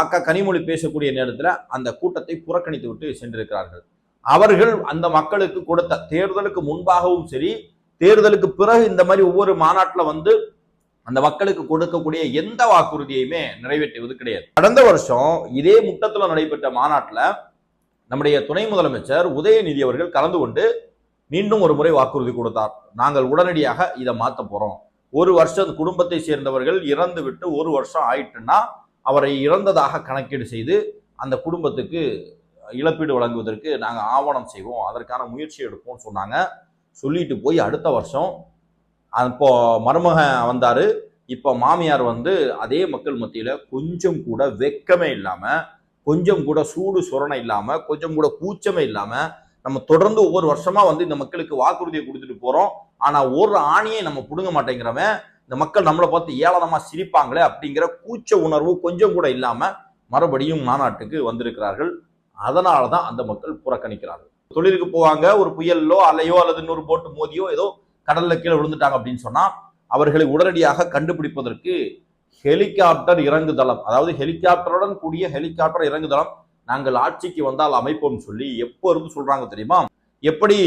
அக்கா கனிமொழி பேசக்கூடிய நேரத்தில் அந்த கூட்டத்தை புறக்கணித்து விட்டு சென்றிருக்கிறார்கள். அவர்கள் அந்த மக்களுக்கு கொடுத்த தேர்தலுக்கு முன்பாகவும் சரி, தேர்தலுக்கு பிறகு இந்த மாதிரி ஒவ்வொரு மாநாட்டில் வந்து அந்த மக்களுக்கு கொடுக்கக்கூடிய எந்த வாக்குறுதியுமே நிறைவேற்றுவது கிடையாது. கடந்த வருஷம் இதே முட்டத்தில் நடைபெற்ற மாநாட்டில் நம்முடைய துணை முதலமைச்சர் உதயநிதி அவர்கள் கலந்து கொண்டு மீண்டும் ஒரு முறை வாக்குறுதி கொடுத்தார். நாங்கள் உடனடியாக இதை மாற்ற போறோம். ஒரு வருஷம் குடும்பத்தை சேர்ந்தவர்கள் இறந்து விட்டு ஒரு வருஷம் ஆயிட்டுன்னா அவரை இறந்ததாக கணக்கீடு செய்து அந்த குடும்பத்துக்கு இழப்பீடு வழங்குவதற்கு நாங்கள் ஆவணம் செய்வோம், அதற்கான முயற்சி எடுப்போம்னு சொன்னாங்க. சொல்லிட்டு போய் அடுத்த வருஷம் இப்போ மருமகன் வந்தாரு, இப்போ மாமியார் வந்து அதே மக்கள் மத்தியில் கொஞ்சம் கூட வெக்கமே இல்லாம, கொஞ்சம் கூட சூடு சுரணை இல்லாம, கொஞ்சம் கூட கூச்சமே இல்லாம, நம்ம தொடர்ந்து ஒவ்வொரு வருஷமா வந்து இந்த மக்களுக்கு வாக்குறுதியை கொடுத்துட்டு போறோம், ஆனா ஒரு ஆணியை நம்ம புடுங்க மாட்டேங்கிறவன், இந்த மக்கள் நம்மளை பார்த்து ஏளனமா சிரிப்பாங்களே அப்படிங்கிற கூச்ச உணர்வு கொஞ்சம் கூட இல்லாம மறுபடியும் மாநாட்டுக்கு வந்திருக்கிறார்கள். அதனாலதான் அந்த மக்கள் புறக்கணிக்கிறார்கள். தொழிலுக்கு போவாங்க, ஒரு புயலோ அலையோ அல்லது இன்னொரு போட்டு மோதியோ ஏதோ கடல்ல கீழே விழுந்துட்டாங்க அப்படின்னு சொன்னா அவர்களை உடனடியாக கண்டுபிடிப்பதற்கு ஹெலிகாப்டர் இறங்குதளம், அதாவது ஹெலிகாப்டருடன் கூடிய ஹெலிகாப்டர் இறங்குதளம் நாங்கள் ஆட்சிக்கு வந்தால் அமைப்போம் சொல்லி எப்போது சொல்றாங்க தெரியுமா? எப்படி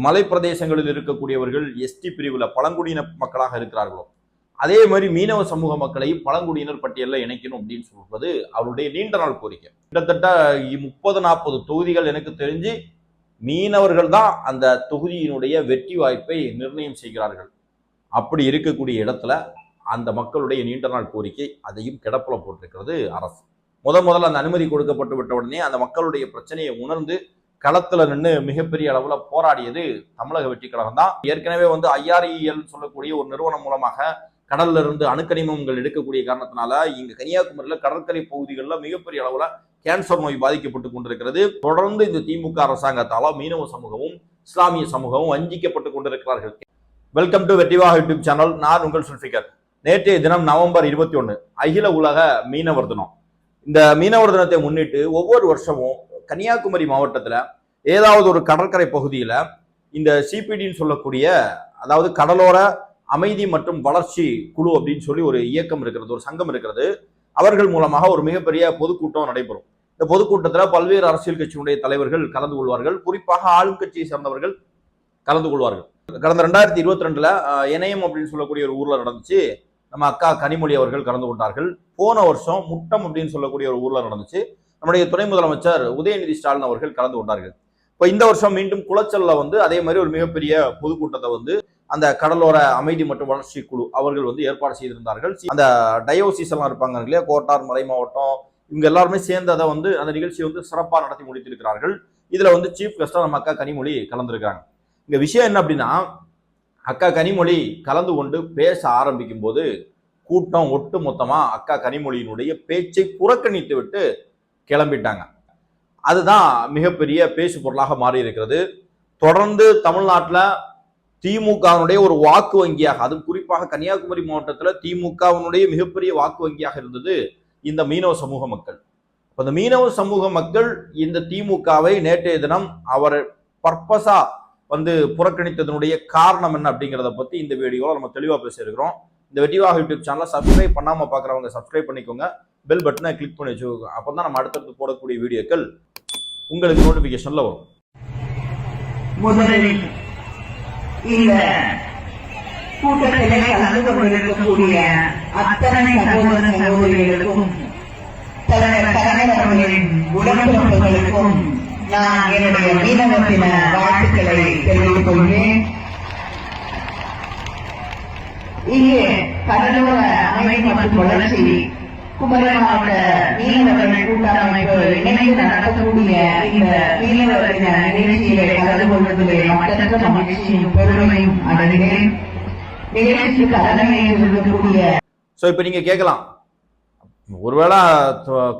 மலை பிரதேசங்களில் இருக்கக்கூடியவர்கள் எஸ்டி பிரிவுல பழங்குடியின மக்களாக இருக்கிறார்களோ அதே மாதிரி மீனவ சமூக மக்களையும் பழங்குடியினர் பட்டியலில் இணைக்கணும் அப்படின்னு சொல்வது அவருடைய நீண்ட நாள் கோரிக்கை. கிட்டத்தட்ட 30-40 தொகுதிகள் எனக்கு தெரிஞ்சு மீனவர்கள் தான் அந்த தொகுதியினுடைய வெற்றி வாய்ப்பை நிர்ணயம் செய்கிறார்கள். அப்படி இருக்கக்கூடிய இடத்துல அந்த மக்களுடைய நீண்ட நாள் கோரிக்கை அதையும் கிடப்புல போட்டிருக்கிறது அரசு. முதல்ல அந்த அனுமதி கொடுக்கப்பட்டு விட்ட உடனே அந்த மக்களுடைய பிரச்சனையை உணர்ந்து களத்துல நின்று மிகப்பெரிய அளவுல போராடியது தமிழக வெற்றி கழகம் தான். ஏற்கனவே வந்து IREL சொல்லக்கூடிய ஒரு நிறுவனம் மூலமாக கடல்ல இருந்து அணுக்கனிமங்கள் எடுக்கக்கூடிய காரணத்தினால இங்க கன்னியாகுமரியில கடற்கரை பகுதிகளில் மிகப்பெரிய அளவுல கேன்சர் நோய் பாதிக்கப்பட்டு கொண்டிருக்கிறது. தொடர்ந்து இந்த திமுக அரசாங்கத்தால மீனவ சமூகமும் இஸ்லாமிய சமூகமும் வஞ்சிக்கப்பட்டு கொண்டிருக்கிறார்கள். வெல்கம் டு வெற்றிவாக யூடியூப் சேனல். நான் உங்கள் சுல்ஃபிகர். நேற்றைய தினம் நவம்பர் 21 அகில உலக மீனவர் தினம். இந்த மீனவர் தினத்தை முன்னிட்டு ஒவ்வொரு வருஷமும் கன்னியாகுமரி மாவட்டத்துல ஏதாவது ஒரு கடற்கரை பகுதியில இந்த CPDன்னு சொல்லக்கூடிய, அதாவது கடலோர அமைதி மற்றும் வளர்ச்சி குழு அப்படின்னு சொல்லி ஒரு இயக்கம் இருக்கிறது, ஒரு சங்கம் இருக்கிறது. அவர்கள் மூலமாக ஒரு மிகப்பெரிய பொதுக்கூட்டம் நடைபெறும். இந்த பொதுக்கூட்டத்துல பல்வேறு அரசியல் கட்சியினுடைய தலைவர்கள் கலந்து கொள்வார்கள். குறிப்பாக ஆளும் கட்சியை சேர்ந்தவர்கள் கலந்து கொள்வார்கள். கடந்த 2022 இணையம் அப்படின்னு சொல்லக்கூடிய ஒரு ஊர்ல நடந்துச்சு. நம்ம அக்கா கனிமொழி அவர்கள் கலந்து கொண்டார்கள். போன வருஷம் முட்டம் அப்படின்னு சொல்லக்கூடிய ஒரு ஊர்ல நடந்துச்சு. நம்முடைய துணை முதலமைச்சர் உதயநிதி ஸ்டாலின் அவர்கள் கலந்து கொண்டார்கள். இப்போ இந்த வருஷம் மீண்டும் குளச்சல்ல வந்து அதே மாதிரி ஒரு மிகப்பெரிய பொதுக்கூட்டத்தை வந்து அந்த கடலோர அமைதி மற்றும் வளர்ச்சி குழு அவர்கள் வந்து ஏற்பாடு செய்திருந்தார்கள். அந்த டயோசிஸ் எல்லாம் இருப்பாங்க இல்லையா, கோட்டார் மறை மாவட்டம், இவங்க எல்லாருமே சேர்ந்து அதை வந்து அந்த நிகழ்ச்சியை வந்து சிறப்பாக நடத்தி முடித்திருக்கிறார்கள். இதுல வந்து சீஃப் கெஸ்டா நம்ம அக்கா கனிமொழி கலந்துருக்காங்க. இங்க விஷயம் என்ன அப்படின்னா, அக்கா கனிமொழி கலந்து கொண்டு பேச ஆரம்பிக்கும் போது கூட்டம் ஒட்டு மொத்தமா அக்கா கனிமொழியினுடைய பேச்சை புறக்கணித்து விட்டு கிளம்பிட்டாங்க. அதுதான் மிகப்பெரிய பேசு பொருளாக மாறி இருக்கிறது. தொடர்ந்து தமிழ்நாட்டில் திமுகவினுடைய ஒரு வாக்கு வங்கியாக, அது குறிப்பாக கன்னியாகுமரி மாவட்டத்தில் திமுகவினுடைய மிகப்பெரிய வாக்கு வங்கியாக இருந்தது இந்த மீனவ சமூக மக்கள். இந்த மீனவ சமூக மக்கள் இந்த திமுகவை நேற்றைய தினம் அவர் பர்பஸா வந்து புறக்கணித்ததனுடைய காரணம் என்ன அப்படிங்கிறத பத்தி இந்த வீடியோவில் நம்ம தெளிவாக பேசியிருக்கிறோம். இந்த வெற்றிவாக யூடியூப் சேனலை சப்ஸ்கிரைப் பண்ணாம பார்க்குறவங்க சப்ஸ்கிரைப் பண்ணிக்கோங்க, பெல் பட்டனை கிளிக் பண்ணி வச்சுக்கோங்க. அப்பதான் நம்ம அடுத்தடுத்து போடக்கூடிய வீடியோக்கள் உங்களுக்கு நோட்டிபிகேஷன்ல வரும். முதலில் இந்த கூட்டத்திலே கலந்து கொண்டிருக்கக்கூடிய அத்தனை சகோதர சகோதரிகளுக்கும் தலைவர்களின் உடன்பிறப்புகளுக்கும் நான் என்னுடைய மீனவத்தின வாழ்த்துக்களை தெரிவித்துக் கொள்கிறேன். இங்கே கடலோர அமைதி மற்றும் வளர்ச்சி குமரி மாவட்ட மீனவர்கள் கூட்டமைப்பு இணைந்து நடத்தக்கூடிய இந்த மீனவர் தின நிகழ்ச்சியை கலந்து கொள்வதிலே மற்ற மகிழ்ச்சியும் பெருமையும் அடைகிறேன். நிகழ்ச்சிக்கு தலைமை இருக்கக்கூடிய இப்ப நீங்க கேட்கலாம், ஒருவேளை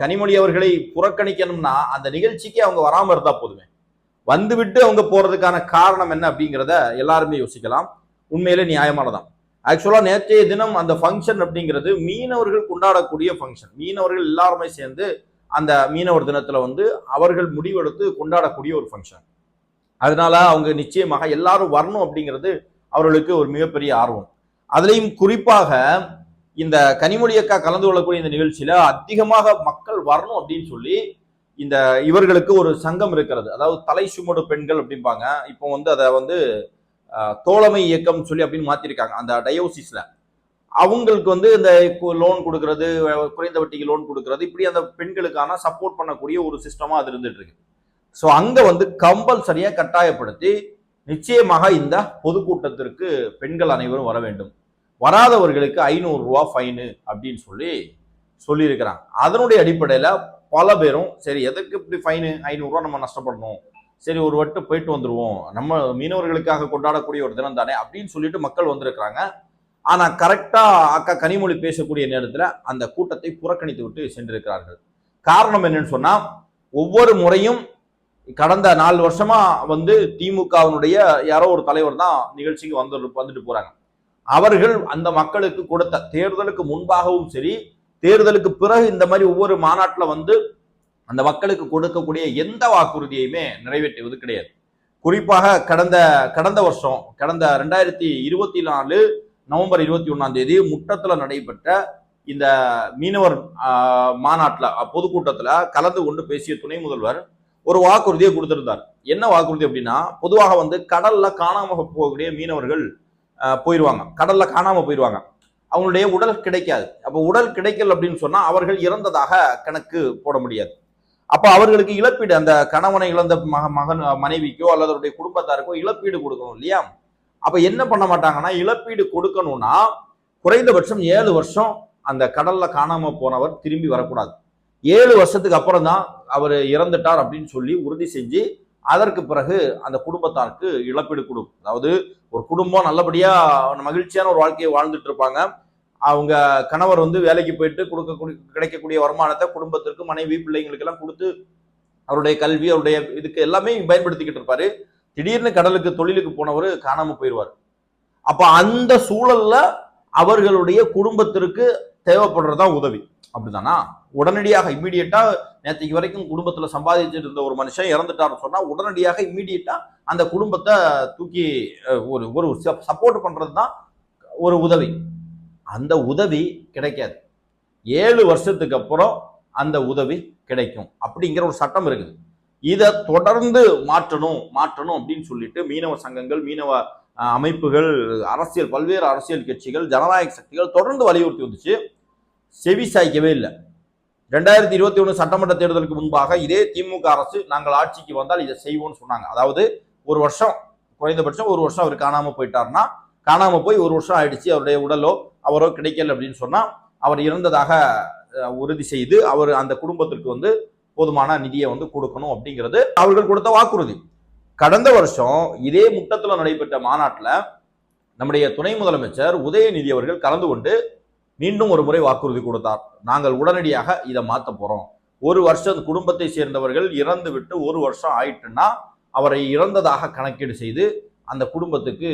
கனிமொழி அவர்களை புறக்கணிக்கணும்னா அந்த நிகழ்ச்சிக்கு அவங்க வராம இருந்தா போதுமே, வந்துவிட்டு அவங்க போறதுக்கான காரணம் என்ன அப்படிங்கிறத எல்லாருமே யோசிக்கலாம். உண்மையிலே நியாயமானதான். ஆக்சுவலா நேற்றைய தினம் அந்த ஃபங்க்ஷன் அப்படிங்கிறது மீனவர்கள் கொண்டாடக்கூடிய ஃபங்க்ஷன். மீனவர்கள் எல்லாருமே சேர்ந்து அந்த மீனவர் தினத்துல வந்து அவர்கள் முடிவெடுத்து கொண்டாடக்கூடிய ஒரு ஃபங்க்ஷன். அதனால அவங்க நிச்சயமாக எல்லாரும் வரணும் அப்படிங்கிறது அவர்களுக்கு ஒரு மிகப்பெரிய ஆர்வம். அதுலேயும் குறிப்பாக இந்த கனிமொழி அக்கா கலந்து கொள்ளக்கூடிய இந்த நிகழ்ச்சியில அதிகமாக மக்கள் வரணும் அப்படின்னு சொல்லி இந்த இவர்களுக்கு ஒரு சங்கம் இருக்கிறது. அதாவது தலை சுமடு பெண்கள் அப்படிம்பாங்க. இப்போ வந்து அதை வந்து தோழமை இயக்கம் சொல்லி அப்படின்னு மாத்திருக்காங்க அந்த டயோசிஸ்ல. அவங்களுக்கு வந்து இந்த லோன் கொடுக்கறது, குறைந்த வட்டிக்கு லோன் கொடுக்கறது, இப்படி அந்த பெண்களுக்கான சப்போர்ட் பண்ணக்கூடிய ஒரு சிஸ்டமா அது இருந்துட்டு இருக்கு. ஸோ அங்க வந்து கம்பல்சரியா கட்டாயப்படுத்தி நிச்சயமாக இந்த பொதுக்கூட்டத்திற்கு பெண்கள் அனைவரும் வர வேண்டும், வராதவர்களுக்கு 500 ரூபா ஃபைனு அப்படின்னு சொல்லியிருக்கிறாங்க. அதனுடைய அடிப்படையில பல பேரும் சரி எதுக்கு இப்படி ஃபைனு 500 ரூபா நம்ம நஷ்டப்படணும், சரி ஒரு வட்டு போயிட்டு வந்துருவோம், நம்ம மீனவர்களுக்காக கொண்டாடக்கூடிய ஒரு தினம் தானே அப்படின்னு சொல்லிட்டு மக்கள் வந்திருக்கிறாங்க. ஆனா கரெக்டா அக்கா கனிமொழி பேசக்கூடிய நேரத்துல அந்த கூட்டத்தை புறக்கணித்து விட்டு சென்றிருக்கிறார்கள். காரணம் என்னன்னு சொன்னா, ஒவ்வொரு முறையும் கடந்த 4 வருஷமா வந்து திமுகவினுடைய யாரோ ஒரு தலைவர் தான் நிகழ்ச்சிக்கு வந்துட்டு போறாங்க. அவர்கள் அந்த மக்களுக்கு கொடுத்த தேர்தலுக்கு முன்பாகவும் சரி, தேர்தலுக்கு பிறகு இந்த மாதிரி ஒவ்வொரு மாநாட்டில் வந்து அந்த மக்களுக்கு கொடுக்கக்கூடிய எந்த வாக்குறுதியுமே நிறைவேற்றுவது கிடையாது. குறிப்பாக கடந்த வருஷம் 2024 நவம்பர் 21 முட்டத்துல நடைபெற்ற இந்த மீனவர் மாநாட்டில் பொதுக்கூட்டத்தில் கலந்து கொண்டு பேசிய துணை முதல்வர் ஒரு வாக்குறுதியை கொடுத்திருந்தார். என்ன வாக்குறுதி அப்படின்னா, பொதுவாக வந்து கடல்ல காணாம போகக்கூடிய மீனவர்கள் போயிடுவாங்க, கடல்ல காணாம போயிடுவாங்க, அவங்களுடைய உடல் கிடைக்காது. அப்ப உடல் கிடைக்கல அப்படின்னு சொன்னா அவர்கள் இறந்ததாக கணக்கு போட முடியாது. அப்ப அவர்களுக்கு இழப்பீடு, அந்த கணவனை இழந்த மகன் மனைவிக்கோ அல்லது அவருடைய குடும்பத்தாருக்கோ இழப்பீடு கொடுக்கணும் இல்லையா? அப்ப என்ன பண்ண மாட்டாங்கன்னா, இழப்பீடு கொடுக்கணும்னா குறைந்தபட்சம் 7 வருஷம் அந்த கடல்ல காணாம போனவர் திரும்பி வரக்கூடாது. 7 வருஷத்துக்கு அப்புறம் தான் அவர் இறந்துட்டார் அப்படின்னு சொல்லி உறுதி செஞ்சு அதற்கு பிறகு அந்த குடும்பத்தாருக்கு இழப்பீடு கொடுக்கும். அதாவது ஒரு குடும்பம் நல்லபடியா மகிழ்ச்சியான ஒரு வாழ்க்கையை வாழ்ந்துட்டு இருப்பாங்க, அவங்க கணவர் வந்து வேலைக்கு போயிட்டு கிடைக்கக்கூடிய வருமானத்தை குடும்பத்திற்கு, மனைவி, பிள்ளைங்களுக்கு எல்லாம் கொடுத்து அவருடைய கல்வி, அவருடைய இதுக்கு எல்லாமே பயன்படுத்திக்கிட்டு இருப்பாரு. திடீர்னு கடலுக்கு தொழிலுக்கு போனவர் காணாம போயிடுவார். அப்ப அந்த சூழல்ல அவர்களுடைய குடும்பத்திற்கு தேவைப்படுறதா உதவி, அப்படிதானா? உடனடியாக இம்மீடியட்டா நேற்றுக்கு வரைக்கும் குடும்பத்துல சம்பாதிச்சுட்டு இருந்த ஒரு மனுஷன் இறந்துட்டாருன்னு சொன்னா உடனடியாக இம்மீடியட்டா அந்த குடும்பத்தை தூக்கி ஒரு சப்போர்ட் பண்றதுதான் ஒரு உதவி. அந்த உதவி கிடைக்காது. 7 வருஷத்துக்கு அப்புறம் அந்த உதவி கிடைக்கும் அப்படிங்கிற ஒரு சட்டம் இருக்குது. இதை தொடர்ந்து மாற்றணும் அப்படின்னு சொல்லிட்டு மீனவ சங்கங்கள், மீனவ அமைப்புகள், பல்வேறு அரசியல் கட்சிகள், ஜனநாயக சக்திகள் தொடர்ந்து வலியுறுத்தி வந்துச்சு. செவி சாய்க்கவே இல்லை. 2021 சட்டமன்ற தேர்தலுக்கு முன்பாக இதே திமுக அரசு நாங்கள் ஆட்சிக்கு வந்தால் இதை செய்வோம்னு சொன்னாங்க. அதாவது ஒரு வருஷம், குறைந்தபட்சம் ஒரு வருஷம் அவர் காணாம போயிட்டாருன்னா, காணாம போய் ஒரு வருஷம் ஆயிடுச்சு, அவருடைய உடலோ அவரோ கிடைக்கல அப்படின்னு சொன்னா அவர் இறந்ததாக உறுதி செய்து அவர் அந்த குடும்பத்திற்கு வந்து போதுமான நிதியை வந்து கொடுக்கணும் அப்படிங்கிறது அவர்கள் கொடுத்த வாக்குறுதி. கடந்த வருஷம் இதே முட்டத்துல நடைபெற்ற மாநாட்டில் நம்முடைய துணை முதலமைச்சர் உதயநிதி அவர்கள் கலந்து கொண்டு மீண்டும் ஒரு முறை வாக்குறுதி கொடுத்தார். நாங்கள் உடனடியாக இதை மாற்ற போறோம். ஒரு வருஷம் குடும்பத்தை சேர்ந்தவர்கள் இறந்து விட்டு ஒரு வருஷம் ஆயிட்டுன்னா அவரை இறந்ததாக கணக்கீடு செய்து அந்த குடும்பத்துக்கு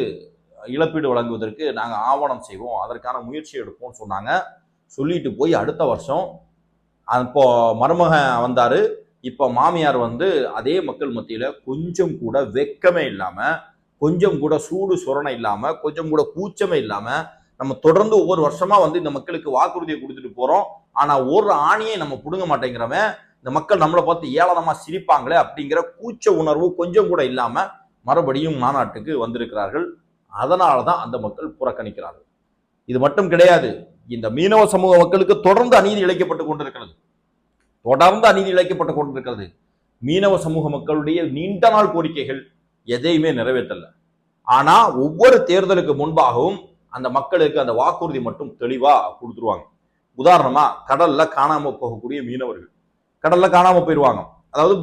இழப்பீடு வழங்குவதற்கு நாங்கள் ஆவணம் செய்வோம், அதற்கான முயற்சி எடுப்போம்னு சொன்னாங்க. சொல்லிட்டு போய் அடுத்த வருஷம் இப்போ மருமகன் வந்தாரு, இப்போ மாமியார் வந்து அதே மக்கள் மத்தியில கொஞ்சம் கூட வெக்கமே இல்லாம, கொஞ்சம் கூட சூடு சுரணை இல்லாம, கொஞ்சம் கூட கூச்சமே இல்லாம, நம்ம தொடர்ந்து ஒவ்வொரு வருஷமா வந்து இந்த மக்களுக்கு வாக்குறுதியை கொடுத்துட்டு போறோம், ஆனா ஒரு ஆணியை நம்ம புடுங்க மாட்டேங்கிறவன், இந்த மக்கள் நம்மளை பார்த்து ஏளனமா சிரிப்பாங்களே அப்படிங்கிற கூச்ச உணர்வு கொஞ்சம் கூட இல்லாம மறுபடியும் மாநாட்டுக்கு வந்திருக்கிறார்கள். அதனாலதான் அந்த மக்கள் புறக்கணிக்கிறார்கள். இது மட்டும் கிடையாது, இந்த மீனவ சமூக மக்களுக்கு தொடர்ந்து அநீதி இழைக்கப்பட்டு கொண்டிருக்கிறது. மீனவ சமூக மக்களுடைய நீண்ட நாள் கோரிக்கைகள் எதையுமே நிறைவேற்றல. ஆனா ஒவ்வொரு தேர்தலுக்கு முன்பாகவும் அந்த மக்களுக்கு அந்த வாக்குறுதி மட்டும் தெளிவா கொடுத்துருவாங்க. உதாரணமா, கடல்ல காணாம போகக்கூடிய மீனவர்கள் கடல்ல காணாம போயிடுவாங்க. அதாவது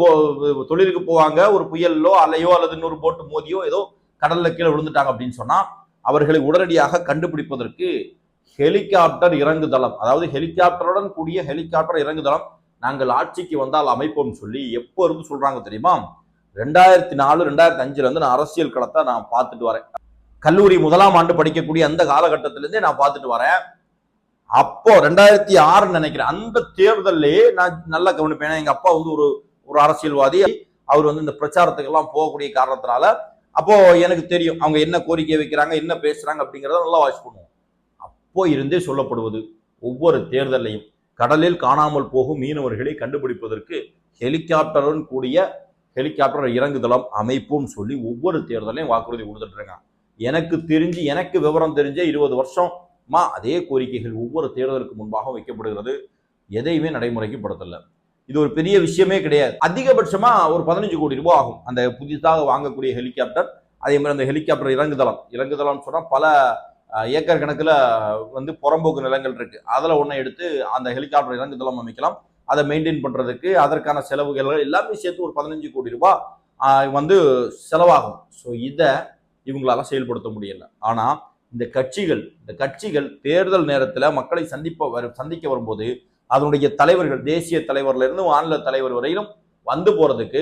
தொழிலுக்கு போவாங்க, ஒரு புயலோ அலையோ அல்லது இன்னொரு போட்டு மோதியோ ஏதோ கடல்ல கீழே விழுந்துட்டாங்க அப்படின்னு சொன்னா அவர்களை உடனடியாக கண்டுபிடிப்பதற்கு ஹெலிகாப்டர் இறங்குதளம், அதாவது ஹெலிகாப்டருடன் கூடிய ஹெலிகாப்டர் இறங்குதளம் நாங்கள் ஆட்சிக்கு வந்தால் அமைப்போம் சொல்லி எப்போ இருந்து சொல்றாங்க தெரியுமா? 2004, 2005 இருந்து நான் அரசியல் களத்தை நான் பார்த்துட்டு வரேன். கல்லூரி 1ஆம் ஆண்டு படிக்கக்கூடிய அந்த காலகட்டத்திலிருந்தே நான் பார்த்துட்டு வரேன். அப்போ 2006 நினைக்கிறேன், அந்த தேர்தலே நான் நல்லா கவனிப்பேன். எங்க அப்பா வந்து ஒரு அரசியல்வாதி, அவர் வந்து இந்த பிரச்சாரத்துக்கு எல்லாம் போகக்கூடிய காரணத்தினால அப்போ எனக்கு தெரியும் அவங்க என்ன கோரிக்கை வைக்கிறாங்க, என்ன பேசுறாங்க அப்படிங்கிறத நல்லா வாட்ச் பண்ணுவோம். அப்போ இருந்தே சொல்லப்படுவது ஒவ்வொரு தேர்தலையும் கடலில் காணாமல் போகும் மீனவர்களை கண்டுபிடிப்பதற்கு ஹெலிகாப்டருடன் கூடிய ஹெலிகாப்டர் இறங்குதளம் அமைப்பும் சொல்லி ஒவ்வொரு தேர்தலையும் வாக்குறுதி கொடுத்துட்டு இருக்காங்க. எனக்கு தெரிஞ்சு, எனக்கு விவரம் தெரிஞ்ச 20 வருஷமா அதே கோரிக்கைகள் ஒவ்வொரு தேர்தலுக்கு முன்பாக வைக்கப்படுகிறது. எதையுமே நடைமுறைக்கு படுத்தல. இது ஒரு பெரிய விஷயமே கிடையாது. அதிகபட்சமா ஒரு 15 கோடி ரூபாய் ஆகும் அந்த புதிதாக வாங்கக்கூடிய ஹெலிகாப்டர். அதே மாதிரி அந்த ஹெலிகாப்டர் இறங்குதளம் சொன்னா பல ஏக்கர் கணக்குல வந்து புறம்போக்கு நிலங்கள் இருக்கு. அதுல ஒன்றை எடுத்து அந்த ஹெலிகாப்டர் இறங்குதளம் அமைக்கலாம். அதை மெயின்டைன் பண்றதுக்கு அதற்கான செலவுகள் எல்லாமே சேர்த்து ஒரு 15 கோடி ரூபாய் வந்து செலவாகும். ஸோ இதை இவங்களால செயல்படுத்த முடியல. ஆனா இந்த கட்சிகள் தேர்தல் நேரத்துல மக்களை சந்திக்க வரும்போது அதனுடைய தலைவர்கள், தேசிய தலைவர்ல இருந்து மாநில தலைவர் வரையிலும் வந்து போறதுக்கு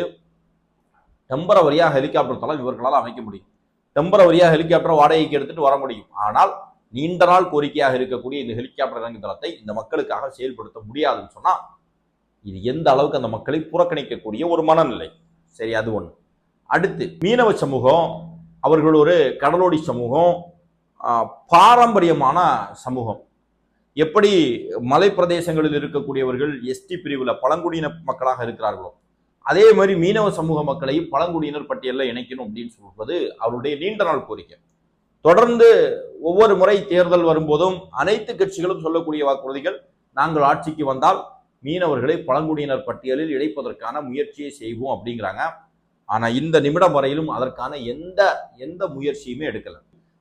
டெம்பரவரியா ஹெலிகாப்டர் தளம் இவர்களால் அமைக்க முடியும். டெம்பரவரியா ஹெலிகாப்டர் வாடகைக்கு எடுத்துட்டு வர முடியும். ஆனால் நீண்ட நாள் கோரிக்கையாக இருக்கக்கூடிய இந்த ஹெலிகாப்டர் இறங்கு தளத்தை இந்த மக்களுக்காக செயல்படுத்த முடியாதுன்னு சொன்னா இது எந்த அளவுக்கு அந்த மக்களை புறக்கணிக்கக்கூடிய ஒரு மனநிலை. சரி, அது ஒண்ணு. அடுத்து மீனவ சமூகம், அவர்கள் ஒரு கடலோடி சமூகம், பாரம்பரியமான சமூகம். எப்படி மலை பிரதேசங்களில் இருக்கக்கூடியவர்கள் எஸ்டி பிரிவுல பழங்குடியின மக்களாக இருக்கிறார்களோ அதே மாதிரி மீனவ சமூக மக்களையும் பழங்குடியினர் பட்டியலில் இணைக்கணும் அப்படின்னு சொல்வது அவருடைய நீண்ட நாள் கோரிக்கை. தொடர்ந்து ஒவ்வொரு முறை தேர்தல் வரும்போதும் அனைத்து கட்சிகளும் சொல்லக்கூடிய வாக்குறுதிகள், நாங்கள் ஆட்சிக்கு வந்தால் மீனவர்களை பழங்குடியினர் பட்டியலில் இணைப்பதற்கான முயற்சியை செய்வோம் அப்படிங்கிறாங்க. ஆனா இந்த நிமிடம் வரையிலும் அதற்கான எந்த முயற்சியுமே எடுக்கல.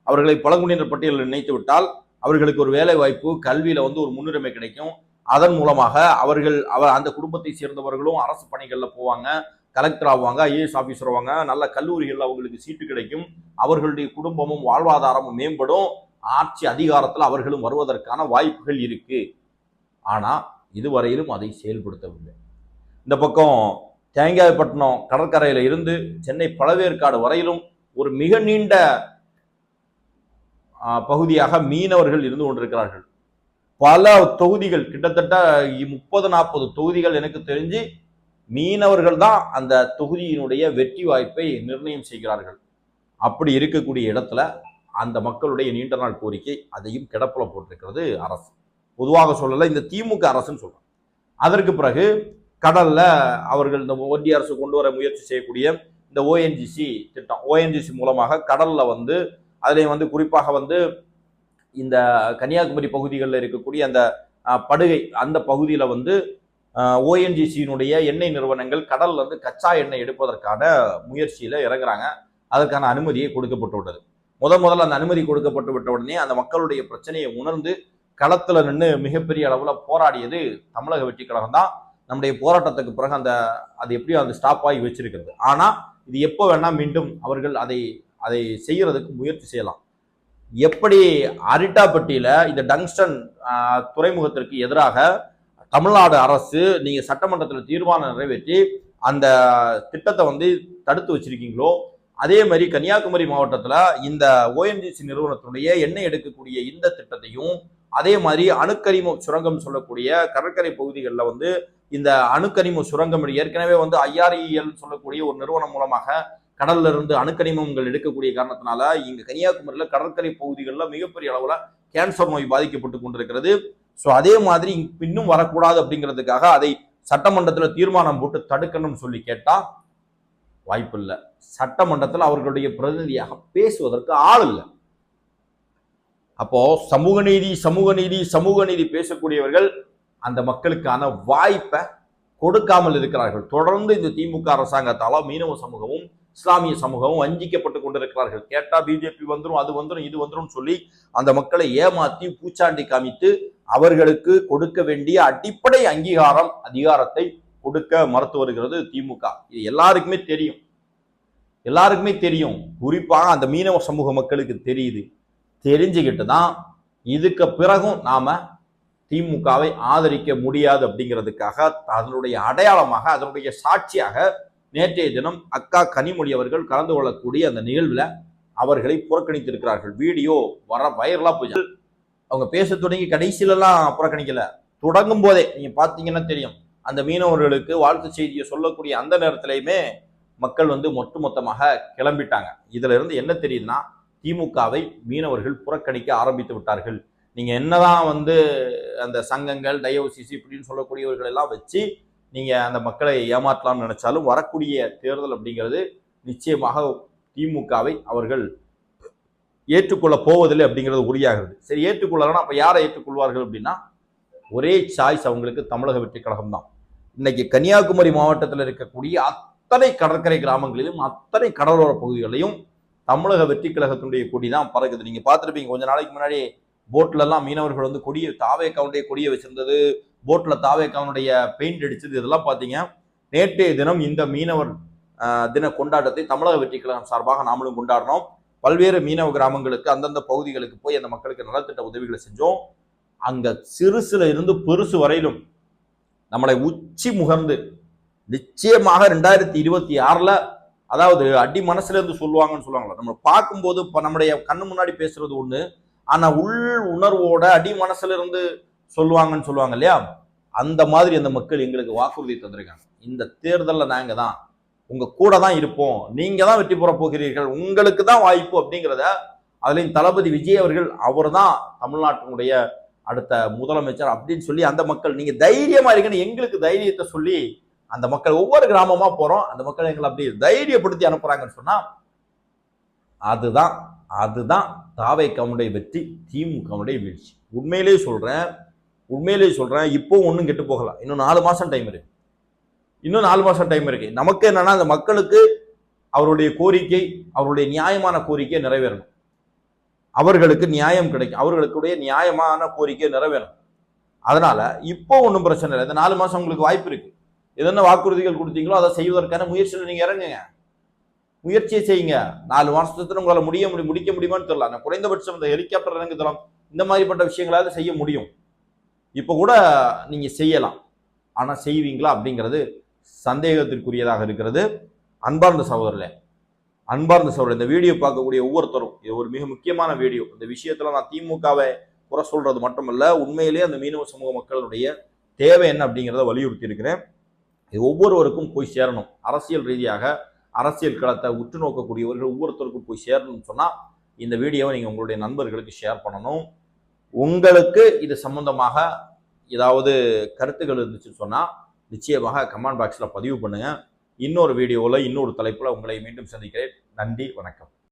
அவர்களை பழங்குடியினர் பட்டியலில் இணைத்து விட்டால் அவர்களுக்கு ஒரு வேலை வாய்ப்பு, கல்வியில வந்து ஒரு முன்னுரிமை கிடைக்கும். அதன் மூலமாக அந்த குடும்பத்தை சேர்ந்தவர்களும் அரசு பணிகள்ல போவாங்க, கலெக்டர் ஆவாங்க, ஐஏஎஸ் ஆபீசர் ஆவாங்க, நல்ல கல்லூரிகள் அவங்களுக்கு சீட்டு கிடைக்கும், அவர்களுடைய குடும்பமும் வாழ்வாதாரமும் மேம்படும், ஆட்சி அதிகாரத்தில் அவர்களும் வருவதற்கான வாய்ப்புகள் இருக்கு. ஆனா இதுவரையிலும் அதை செயல்படுத்தவில்லை. இந்த பக்கம் தேங்காய்பட்டினம் கடற்கரையில இருந்து சென்னை பழவேற்காடு வரையிலும் ஒரு மிக நீண்ட பகுதியாக மீனவர்கள் இருந்து கொண்டிருக்கிறார்கள். பல தொகுதிகள், கிட்டத்தட்ட 30-40 தொகுதிகள் எனக்கு தெரிஞ்சு மீனவர்கள் தான் அந்த தொகுதியினுடைய வெற்றி வாய்ப்பை நிர்ணயம் செய்கிறார்கள். அப்படி இருக்கக்கூடிய இடத்துல அந்த மக்களுடைய நீண்ட நாள் கோரிக்கை அதையும் கிடப்புல போட்டிருக்கிறது அரசு. பொதுவாக சொல்லல, இந்த திமுக அரசுன்னு சொல்றாங்க. அதற்கு பிறகு கடல்ல அவர்கள் இந்த ஒன்றிய அரசு கொண்டு வர முயற்சி செய்யக்கூடிய இந்த ஓஎன்ஜிசி திட்டம், ஓஎன்ஜிசி மூலமாக கடல்ல வந்து அதுலேயும் வந்து குறிப்பாக வந்து இந்த கன்னியாகுமரி பகுதிகளில் இருக்கக்கூடிய அந்த படுகை, அந்த பகுதியில் வந்து ஓஎன்ஜிசியினுடைய எண்ணெய் நிறுவனங்கள் கடல்ல வந்து கச்சா எண்ணெய் எடுப்பதற்கான முயற்சியில இறங்குறாங்க. அதற்கான அனுமதியை கொடுக்கப்பட்டு விட்டது. முதல்ல அந்த அனுமதி கொடுக்கப்பட்டு விட்ட உடனே அந்த மக்களுடைய பிரச்சனையை உணர்ந்து களத்துல நின்று மிகப்பெரிய அளவுல போராடியது தமிழக வெற்றி கழகம் தான். நம்முடைய போராட்டத்துக்கு பிறகு அது எப்படியும் அந்த ஸ்டாப் ஆகி வச்சிருக்கிறது. ஆனா இது எப்போ வேணா மீண்டும் அவர்கள் அதை செய்யறதுக்கு முயற்சி செய்யலாம். எப்படி அரிட்டாப்பட்டியில இந்த டங்ஸ்டன் துறைமுகத்திற்கு எதிராக தமிழ்நாடு அரசு நீங்க சட்டமன்றத்தில் தீர்மானம் நிறைவேற்றி அந்த திட்டத்தை வந்து தடுத்து வச்சிருக்கீங்களோ, அதே மாதிரி கன்னியாகுமரி மாவட்டத்துல இந்த ஓஎன்ஜிசி நிறுவனத்துடைய எண்ணெய் எடுக்கக்கூடிய இந்த திட்டத்தையும், அதே மாதிரி அணுக்கரிம சுரங்கம் சொல்லக்கூடிய கடற்கரை பகுதிகளில் வந்து இந்த அணுக்கரிம சுரங்கம் ஏற்கனவே வந்து IREL சொல்லக்கூடிய ஒரு நிறுவனம் மூலமாக கடல்ல இருந்து அணுக்கனிமங்கள் எடுக்கக்கூடிய காரணத்தினால இங்க கன்னியாகுமரியில கடற்கரை பகுதிகளில் மிகப்பெரிய அளவுல கேன்சர் நோய் பாதிக்கப்பட்டு கொண்டிருக்கிறது. ஸோ அதே மாதிரி இன்னும் வரக்கூடாது அப்படிங்கிறதுக்காக அதை சட்டமன்றத்தில் தீர்மானம் போட்டு தடுக்கணும்னு சொல்லி கேட்டா வாய்ப்பு இல்லை. சட்டமன்றத்தில் அவர்களுடைய பிரதிநிதியாக பேசுவதற்கு ஆள் இல்லை. அப்போ சமூக நீதி பேசக்கூடியவர்கள் அந்த மக்களுக்கான வாய்ப்பை கொடுக்காமல் இருக்கிறார்கள். தொடர்ந்து இந்த திமுக அரசாங்கத்தால மீனவ சமூகமும் இஸ்லாமிய சமூகமும் வஞ்சிக்கப்பட்டு கொண்டிருக்கிறார்கள். கேட்டா பிஜேபி வந்துடும், அது வந்துடும், இது வந்துடும் சொல்லி அந்த மக்களை ஏமாற்றி பூச்சாண்டி காமித்து அவர்களுக்கு கொடுக்க வேண்டிய அடிப்படை அதிகாரத்தை கொடுக்க மறுத்து வருகிறது திமுக. இது எல்லாருக்குமே தெரியும். குறிப்பாக அந்த மீனவ சமூக மக்களுக்கு தெரியுது. தெரிஞ்சுக்கிட்டு தான் இதுக்கு பிறகும் நாம திமுகவை ஆதரிக்க முடியாது அப்படிங்கிறதுக்காக அதனுடைய அடையாளமாக, அதனுடைய சாட்சியாக நேற்றைய தினம் அக்கா கனிமொழி அவர்கள் கலந்து கொள்ளக்கூடிய அந்த நிகழ்வுல அவர்களை புறக்கணித்திருக்கிறார்கள். வீடியோ வைரலா போய் அவங்க பேச தொடங்கி கடைசியிலலாம் புறக்கணிக்கல, தொடங்கும் போதே நீங்க பாத்தீங்கன்னா தெரியும். அந்த மீனவர்களுக்கு வாழ்த்து செய்தியை சொல்லக்கூடிய அந்த நேரத்திலையுமே மக்கள் வந்து மொத்தமாக கிளம்பிட்டாங்க. இதுல இருந்து என்ன தெரியுதுன்னா, திமுகவை மீனவர்கள் புறக்கணிக்க ஆரம்பித்து விட்டார்கள். நீங்க என்னதான் வந்து அந்த சங்கங்கள் டயோசிஸ் இப்படின்னு சொல்லக்கூடியவர்கள் எல்லாம் வச்சு நீங்க அந்த மக்களை ஏமாற்றலாம்னு நினைச்சாலும் வரக்கூடிய தேர்தல் அப்படிங்கிறது நிச்சயமாக திமுகவை அவர்கள் ஏற்றுக்கொள்ள போவதில்லை அப்படிங்கிறது உறுதியாகிறது. சரி, ஏற்றுக்கொள்ளலாம். அப்ப யாரை ஏற்றுக்கொள்வார்கள் அப்படின்னா ஒரே சாய்ஸ் அவங்களுக்கு தமிழக வெற்றி கழகம் தான். இன்னைக்கு கன்னியாகுமரி மாவட்டத்தில் இருக்கக்கூடிய அத்தனை கடற்கரை கிராமங்களிலும் அத்தனை கடலோர பகுதிகளிலும் தமிழக வெற்றி கழகத்தினுடைய கொடி தான் பறக்குது. நீங்க பார்த்துருப்பீங்க, கொஞ்ச நாளைக்கு முன்னாடி போட்ல எல்லாம் மீனவர்கள் வந்து கொடியை தாவேக்காவுடைய கொடியை வச்சிருந்தது, போட்ல தாவேக்காவுடைய பெயிண்ட் அடிச்சது, இதெல்லாம் பார்த்தீங்க. நேற்றைய தினம் இந்த மீனவர் தின கொண்டாட்டத்தை தமிழக வெற்றி கழகம் சார்பாக நாமளும் கொண்டாடினோம். பல்வேறு மீனவ கிராமங்களுக்கு அந்தந்த பகுதிகளுக்கு போய் அந்த மக்களுக்கு நலத்திட்ட உதவிகளை செஞ்சோம். அங்க சிறுசுல இருந்து பெருசு வரையிலும் நம்மளை உச்சி முகர்ந்து நிச்சயமாக 2026 அதாவது அடி மனசுல இருந்து சொல்லுவாங்கன்னு சொல்லுவாங்களா, நம்ம பார்க்கும்போது இப்ப நம்முடைய கண்ணு முன்னாடி பேசுறது ஒண்ணு, ஆனா உள் உணர்வோட அடி மனசுல இருந்து சொல்லுவாங்கன்னு சொல்லுவாங்க இல்லையா, அந்த மாதிரி அந்த மக்கள் எங்களுக்கு வாக்குறுதி தந்திருக்காங்க. இந்த தேர்தலில் நாங்க தான் உங்க கூட தான் இருப்போம், நீங்க தான் வெற்றி பெற போகிறீர்கள், உங்களுக்கு தான் வாய்ப்பு அப்படிங்கிறத அதுலயும் தளபதி விஜய் அவர்கள் அவர் தான் தமிழ்நாட்டினுடைய அடுத்த முதலமைச்சர் அப்படின்னு சொல்லி அந்த மக்கள் நீங்க தைரியமா இருக்கணும் எங்களுக்கு தைரியத்தை சொல்லி அந்த மக்கள் ஒவ்வொரு கிராமமா போறோம், அந்த மக்கள் எங்களை அப்படி தைரியப்படுத்தி அனுப்புறாங்கன்னு சொன்னா அதுதான் அதுதான் தாவேக்காவுடைய வெற்றி, திமுகவுடைய வீழ்ச்சி. உண்மையிலேயே சொல்றேன், இப்போ ஒன்றும் கெட்டு போகலாம். இன்னும் 4 மாசம் டைம் இருக்கு. நமக்கு என்னன்னா அந்த மக்களுக்கு அவருடைய கோரிக்கை, அவருடைய நியாயமான கோரிக்கை நிறைவேறணும். அவர்களுக்கு நியாயம் கிடைக்கும், அவர்களுடைய நியாயமான கோரிக்கை நிறைவேறும். அதனால இப்போ ஒன்றும் பிரச்சனை இல்லை. இந்த 4 மாசம் உங்களுக்கு வாய்ப்பு இருக்கு. எதென்ன வாக்குறுதிகள் கொடுத்தீங்களோ அதை செய்வதற்கான முயற்சியில் நீங்க இறங்குங்க, முயற்சியை செய்யுங்க. 4 மாசத்துல உங்களால முடிக்க முடியுமான்னு தெரியல. நான் குறைந்தபட்சம் இந்த ஹெலிகாப்டர் இறங்குதளம் இந்த மாதிரிப்பட்ட விஷயங்களாவது செய்ய முடியும். இப்ப கூட நீங்க செய்யலாம், ஆனா செய்வீங்களா அப்படிங்கிறது சந்தேகத்திற்குரியதாக இருக்கிறது. அன்பார்ந்த சகோதரர்களே, இந்த வீடியோ பார்க்கக்கூடிய ஒவ்வொருத்தரும், இது ஒரு மிக முக்கியமான வீடியோ. இந்த விஷயத்துல நான் திமுகவை குறை சொல்றது மட்டுமல்ல, உண்மையிலேயே அந்த மீனவ சமூக மக்களுடைய தேவை என்ன அப்படிங்கிறத வலியுறுத்தி இருக்கிறேன். இது ஒவ்வொருவருக்கும் போய் சேரணும். அரசியல் ரீதியாக அரசியல் களத்தை உற்று நோக்கக்கூடியவர்கள் ஒவ்வொருத்தருக்கும் போய் சேரணும்னு சொன்னா இந்த வீடியோவை நீங்க உங்களுடைய நண்பர்களுக்கு ஷேர் பண்ணணும். உங்களுக்கு இது சம்பந்தமாக ஏதாவது கருத்துக்கள் இருந்துச்சுன்னு சொன்னா நிச்சயமாக கமெண்ட் பாக்ஸ்ல பதிவு பண்ணுங்க. இன்னொரு வீடியோவில் இன்னொரு தலைப்புல உங்களை மீண்டும் சந்திக்கிறேன். நன்றி, வணக்கம்.